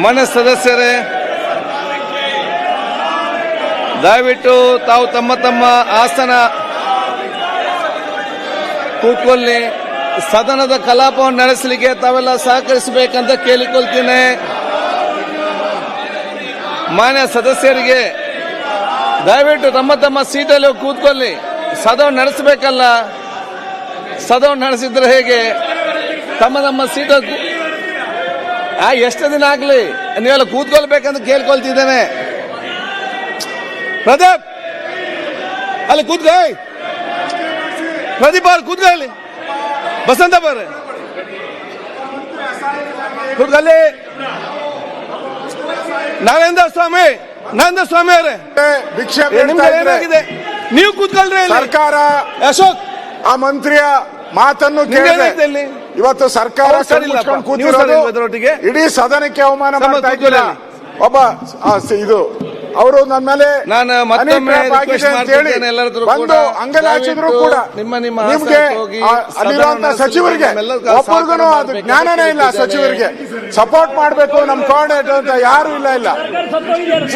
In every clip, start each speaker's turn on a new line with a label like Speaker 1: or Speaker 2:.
Speaker 1: ಮಾನ್ಯ ಸದಸ್ಯರೇ, ದಯವಿಟ್ಟು ತಾವು ತಮ್ಮ ತಮ್ಮ ಆಸನ ಕೂತ್ಕೊಳ್ಳಿ. ಸದನದ ಕಲಾಪವನ್ನು ನಡೆಸಲಿಕ್ಕೆ ತಾವೆಲ್ಲ ಸಹಕರಿಸಬೇಕಂತ ಕೇಳಿಕೊಳ್ತೀನಿ. ಮಾನ್ಯ ಸದಸ್ಯರಿಗೆ ದಯವಿಟ್ಟು ತಮ್ಮ ತಮ್ಮ ಸೀಟಲ್ಲಿ ಕೂತ್ಕೊಳ್ಳಿ. ಸದನ ನಡೆಸಬೇಕಲ್ಲ, ಸದನ ನಡೆಸಿದ್ರೆ ಹೇಗೆ? ತಮ್ಮ ನಮ್ಮ ಸೀಟಲ್ಲಿ ಎಷ್ಟು ದಿನ ಆಗ್ಲಿ ನೀವೆಲ್ಲ ಕೂತ್ಕೊಳ್ಬೇಕಂತ ಕೇಳ್ಕೊಳ್ತಿದ್ದೇನೆ. ಪ್ರದೀಪ್ ಅಲ್ಲಿ ಕೂತ್ಕೊ, ಪ್ರದೀಪ್ ಅಲ್ಲಿ ಕೂತ್ಕೊಳ್ಳಿ. ಬಸಂತ ಬರ್ರಿ ಕೂತ್ಕೊಳ್ಳಿ. ನಾರಾಯಣ ಸ್ವಾಮಿ ಅವರೇ
Speaker 2: ಭಿಕ್ಷೆ
Speaker 1: ಏನಾಗಿದೆ? ನೀವು ಕೂತ್ಕೊಳ್ರಿ.
Speaker 2: ಸರ್ಕಾರ
Speaker 1: ಅಶೋಕ್
Speaker 2: ಆ ಮಂತ್ರಿಯ ಮಾತನ್ನು ಕೇಳಿದೆ. ಇವತ್ತು ಸರ್ಕಾರ ಕೂತಿರೋದು ಇಡೀ ಸದನಕ್ಕೆ ಅವಮಾನ ಮಾಡ್ತಾ ಇದ್ದೀರಾ. ಒಬ್ಬ ಇದು ಅವರು ನನ್ನ ಮೇಲೆ
Speaker 1: ನಾನು ಮತ್ತೊಮ್ಮೆ
Speaker 2: ಒಂದು ಅಂಗಲ್ ಹಾಕಿದ್ರು ಕೂಡ ನಿಮ್ಗೆ ಅಲ್ಲಿರುವಂತ ಸಚಿವರಿಗೆ ಒಬ್ಬರಿಗೂ ಅದು ಜ್ಞಾನನೇ ಇಲ್ಲ. ಸಚಿವರಿಗೆ ಸಪೋರ್ಟ್ ಮಾಡಬೇಕು ನಮ್ ಕೋಆರ್ಡಿನೇಟರ್ ಅಂತ ಯಾರು ಇಲ್ಲ.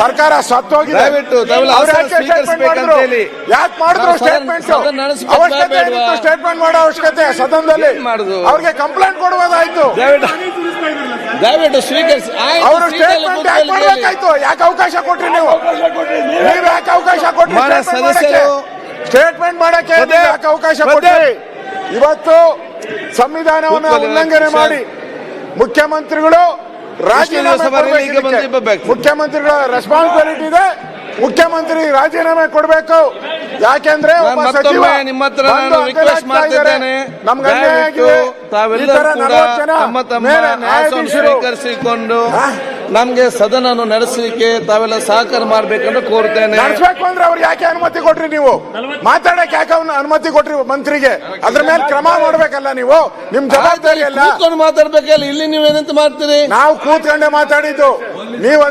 Speaker 2: ಸರ್ಕಾರ ಸತ್ತೋಗಿದೆ. ಯಾಕೆ ಮಾಡಿದ್ರು ಸ್ಟೇಟ್ಮೆಂಟ್? ಅವಶ್ಯಕತೆ ಏನಿತ್ತು ಸ್ಟೇಟ್ಮೆಂಟ್ ಮಾಡೋ ಅವಶ್ಯಕತೆ? ಸದನದಲ್ಲಿ ಅವ್ರಿಗೆ ಕಂಪ್ಲೇಂಟ್ ಕೊಡುವುದಾಯ್ತು.
Speaker 1: ದಯವಿಟ್ಟು ಸ್ವೀಕರಿಸಿ.
Speaker 2: ಅವರು ಸ್ಟೇಟ್ಮೆಂಟ್ ಯಾಕೆ ಮಾಡಬೇಕಾಯ್ತು? ಯಾಕೆ ಅವಕಾಶ ಕೊಟ್ರಿ ನೀವು? ನೀವು ಯಾಕೆ ಅವಕಾಶ ಕೊಟ್ರಿ ಸ್ಟೇಟ್ಮೆಂಟ್ ಮಾಡಕ್ಕೆ? ಯಾಕೆ ಅವಕಾಶ ಕೊಟ್ರಿ? ಇವತ್ತು ಸಂವಿಧಾನವನ್ನು ಉಲ್ಲಂಘನೆ ಮಾಡಿ ಮುಖ್ಯಮಂತ್ರಿಗಳು ರಾಜೀನಾಮೆ ಕೊಡಬೇಕು. ಮುಖ್ಯಮಂತ್ರಿಗಳ ರೆಸ್ಪಾನ್ಸಿಬಿಲಿಟಿ ಇದೆ. ಮುಖ್ಯಮಂತ್ರಿ ರಾಜೀನಾಮೆ ಕೊಡಬೇಕು. ಯಾಕೆಂದ್ರೆ ಒಬ್ಬ ಸಚಿವ
Speaker 1: ನಿಮ್ಮ ಹತ್ರ ನಾನು ರಿಕ್ವೆಸ್ಟ್ ಮಾಡ್ತಿದ್ದೇನೆ, ತಾವೆಲ್ಲರೂ ಕೂಡ ತಮ್ಮ ತಮ್ಮ ಆಸನ ಸ್ವೀಕರಿಸಿಕೊಂಡು ನಮ್ಗೆ ಸದನ ನಡೆಸಲಿಕ್ಕೆ ತಾವೆಲ್ಲ ಸಹಕಾರ ಮಾಡ್ಬೇಕಂತ ಕೋರ್ತೇನೆ.
Speaker 2: ನಡೆಸಬೇಕು ಅಂದ್ರೆ ಅವ್ರಿಗೆ ಯಾಕೆ ಅನುಮತಿ ಕೊಟ್ರಿ? ನೀವು ಮಾತಾಡಕ್ಕೆ ಯಾಕೆ ಅನುಮತಿ ಕೊಟ್ರಿ ಮಂತ್ರಿಗೆ? ಅದ್ರ ಮೇಲೆ ಕ್ರಮ ಮಾಡ್ಬೇಕಲ್ಲ ನೀವು. ನಿಮ್ ಜವಾಬ್ದಾರಿ ಎಲ್ಲ
Speaker 1: ಕೂತ್ಕೊಂಡು ಮಾತಾಡ್ಬೇಕಲ್ಲ. ಇಲ್ಲಿ ನೀವೇನಂತ ಮಾಡ್ತೀರಿ?
Speaker 2: ನಾವು ಕೂತ್ಕೊಂಡೆ ಮಾತಾಡಿದ್ದು. ನೀವು